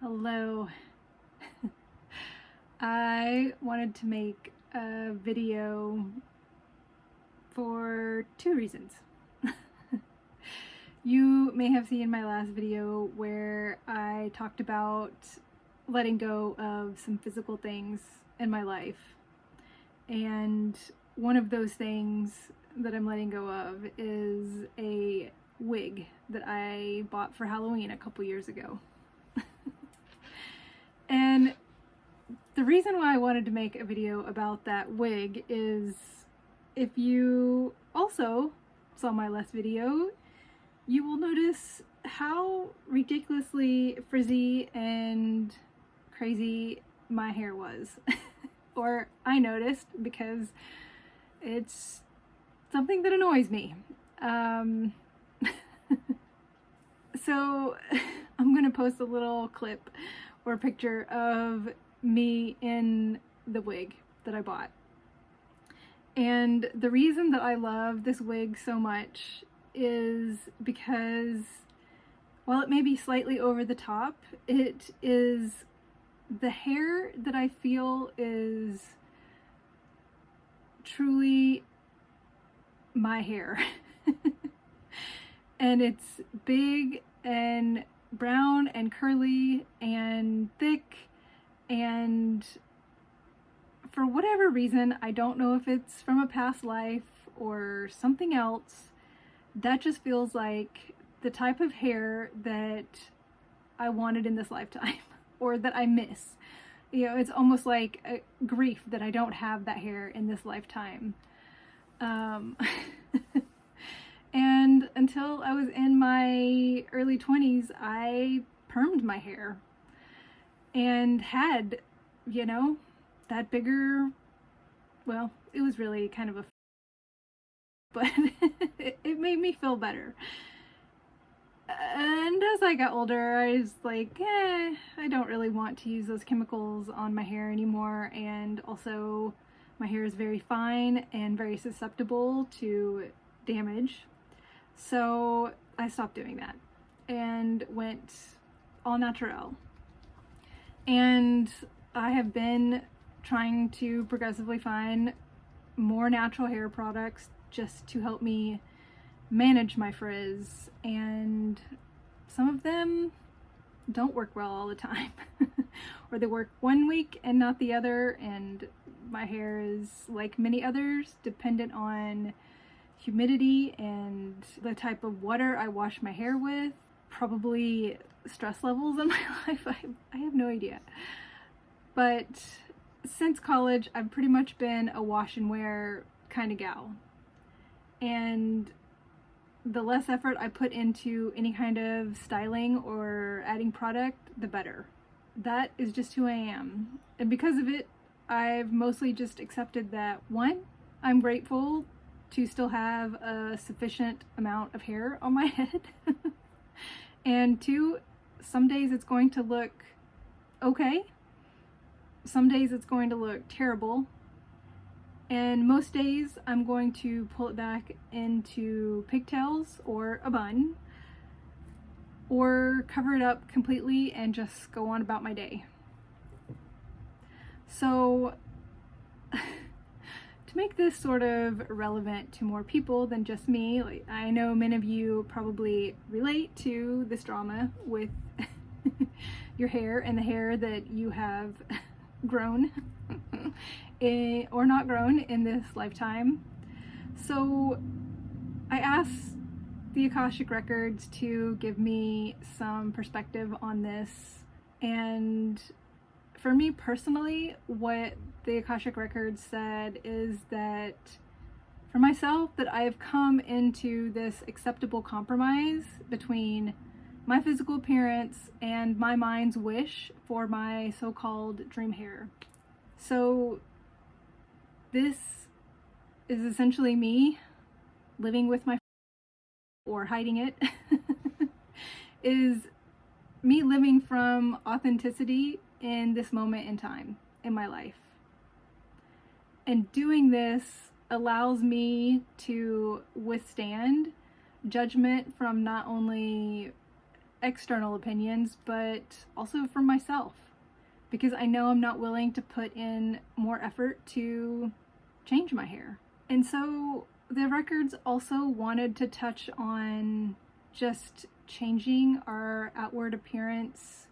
Hello. I wanted to make a video for two reasons. You may have seen my last video where I talked about letting go of some physical things in my life. And one of those things that I'm letting go of is a wig that I bought for Halloween a couple years ago. And the reason why I wanted to make a video about that wig is, if you also saw my last video, you will notice how ridiculously frizzy and crazy my hair was. Or I noticed, because it's something that annoys me. So I'm gonna post a little clip or picture of me in the wig that I bought. And the reason that I love this wig so much is because, while it may be slightly over the top, it is the hair that I feel is truly my hair. And it's big and brown and curly and thick, and for whatever reason, I don't know if it's from a past life or something else, that just feels like the type of hair that I wanted in this lifetime, or that I miss. You know, it's almost like a grief that I don't have that hair in this lifetime. And until I was in my early 20s, I permed my hair and had, you know, that bigger, well, it was really kind of a, but it made me feel better. And as I got older, I was like, I don't really want to use those chemicals on my hair anymore. And also, my hair is very fine and very susceptible to damage. So I stopped doing that and went all natural. And I have been trying to progressively find more natural hair products just to help me manage my frizz, and some of them don't work well all the time. Or they work one week and not the other, and my hair is, like many others, dependent on humidity and the type of water I wash my hair with, probably stress levels in my life. I have no idea. But since college, I've pretty much been a wash and wear kind of gal. And the less effort I put into any kind of styling or adding product, the better. That is just who I am. And because of it, I've mostly just accepted that, one, I'm grateful to still have a sufficient amount of hair on my head. And two, some days it's going to look okay. Some days it's going to look terrible. And most days I'm going to pull it back into pigtails or a bun, or cover it up completely and just go on about my day. So to make this sort of relevant to more people than just me, like, I know many of you probably relate to this drama with your hair and the hair that you have grown or not grown in this lifetime. So I asked the Akashic Records to give me some perspective on this. And for me personally, what the Akashic Records said is that, for myself, that I have come into this acceptable compromise between my physical appearance and my mind's wish for my so-called dream hair. So this is essentially me living with my, or hiding it, is me living from authenticity in this moment in time in my life. And doing this allows me to withstand judgment from not only external opinions, but also from myself, because I know I'm not willing to put in more effort to change my hair. And so the records also wanted to touch on just changing our outward appearance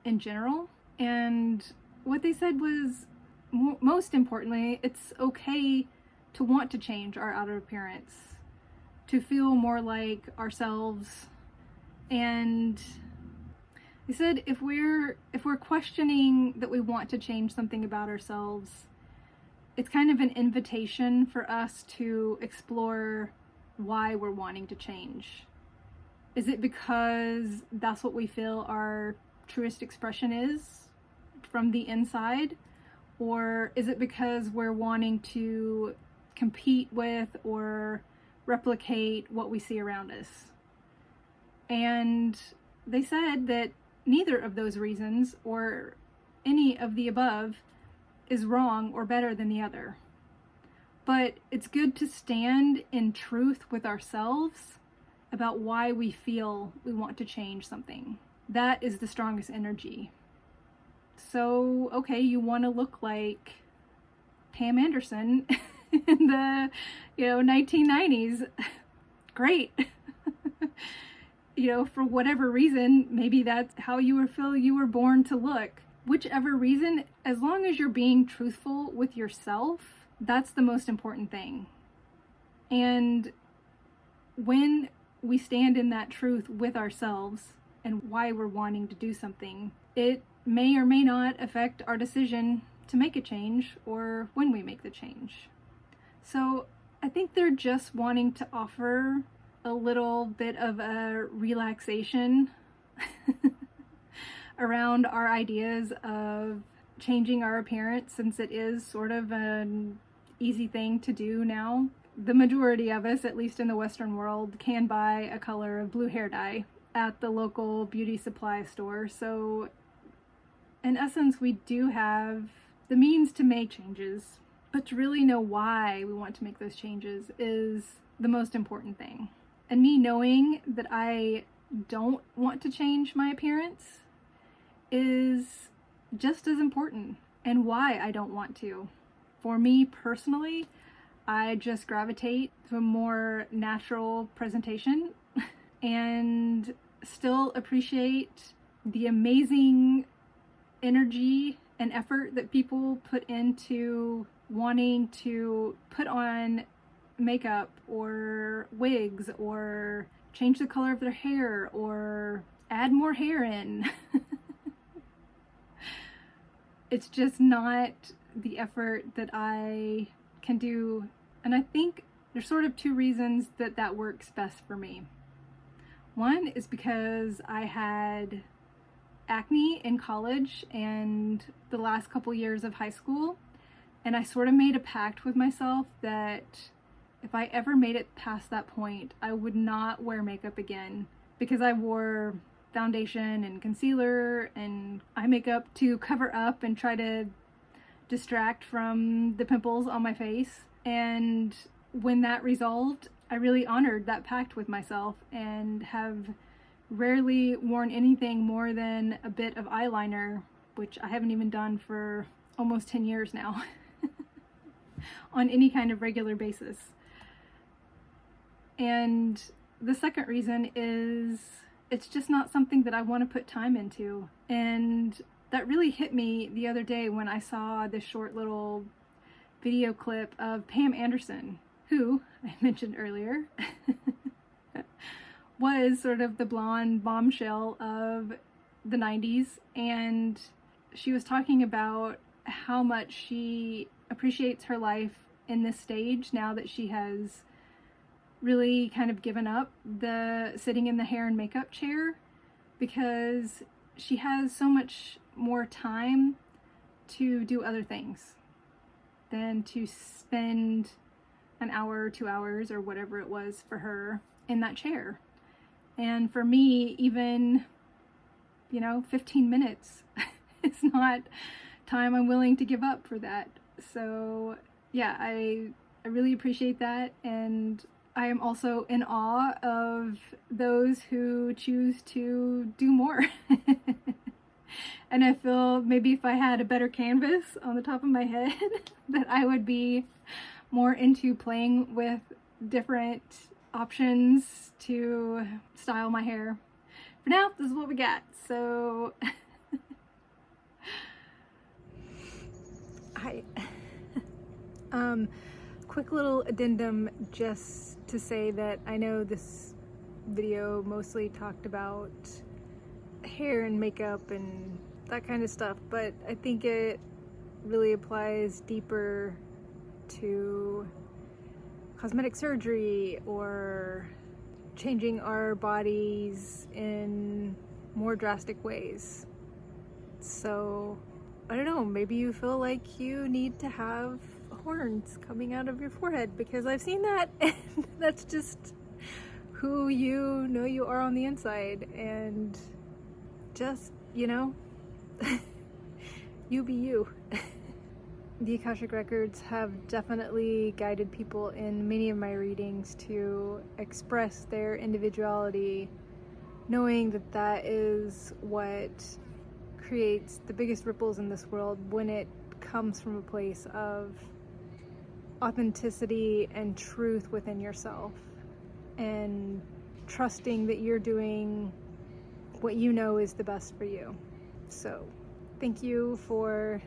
in general. And what they said was, most importantly, it's okay to want to change our outer appearance, to feel more like ourselves. And they said if we're questioning that we want to change something about ourselves, it's kind of an invitation for us to explore why we're wanting to change. Is it because that's what we feel our truest expression is from the inside? Or is it because we're wanting to compete with or replicate what we see around us? And they said that neither of those reasons or any of the above is wrong or better than the other. But it's good to stand in truth with ourselves about why we feel we want to change something. That is the strongest energy. So, okay, you want to look like Pam Anderson in the, 1990s. Great. For whatever reason, maybe that's how you feel you were born to look. Whichever reason, as long as you're being truthful with yourself, that's the most important thing. And when we stand in that truth with ourselves and why we're wanting to do something, it may or may not affect our decision to make a change or when we make the change. So I think they're just wanting to offer a little bit of a relaxation around our ideas of changing our appearance, since it is sort of an easy thing to do now. The majority of us, at least in the Western world, can buy a color of blue hair dye at the local beauty supply store. So in essence, we do have the means to make changes, but to really know why we want to make those changes is the most important thing. And me knowing that I don't want to change my appearance is just as important, and why I don't want to. For me personally, I just gravitate to a more natural presentation and still appreciate the amazing energy and effort that people put into wanting to put on makeup or wigs or change the color of their hair or add more hair in. It's just not the effort that I can do. And I think there's sort of two reasons that works best for me. One is because I had acne in college and the last couple years of high school, and I sort of made a pact with myself that if I ever made it past that point, I would not wear makeup again, because I wore foundation and concealer and eye makeup to cover up and try to distract from the pimples on my face. And when that resolved, I really honored that pact with myself and have rarely worn anything more than a bit of eyeliner, which I haven't even done for almost 10 years now, on any kind of regular basis. And the second reason is it's just not something that I want to put time into. And that really hit me the other day when I saw this short little video clip of Pam Anderson, who I mentioned earlier was sort of the blonde bombshell of the 90s. And she was talking about how much she appreciates her life in this stage now that she has really kind of given up the sitting in the hair and makeup chair, because she has so much more time to do other things than to spend an hour, 2 hours, or whatever it was for her in that chair. And for me, even 15 minutes is not time I'm willing to give up for that. So yeah, I really appreciate that, and I am also in awe of those who choose to do more. And I feel maybe if I had a better canvas on the top of my head, that I would be more into playing with different options to style my hair. For now, this is what we got. So quick little addendum just to say that I know this video mostly talked about hair and makeup and that kind of stuff, but I think it really applies deeper to cosmetic surgery or changing our bodies in more drastic ways. So I don't know, maybe you feel like you need to have horns coming out of your forehead, because I've seen that and that's just who you know you are on the inside, and just, you know, you be you. The Akashic Records have definitely guided people in many of my readings to express their individuality, knowing that that is what creates the biggest ripples in this world when it comes from a place of authenticity and truth within yourself, and trusting that you're doing what you know is the best for you. So thank you for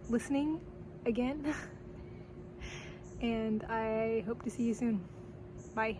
listening again, and I hope to see you soon. Bye.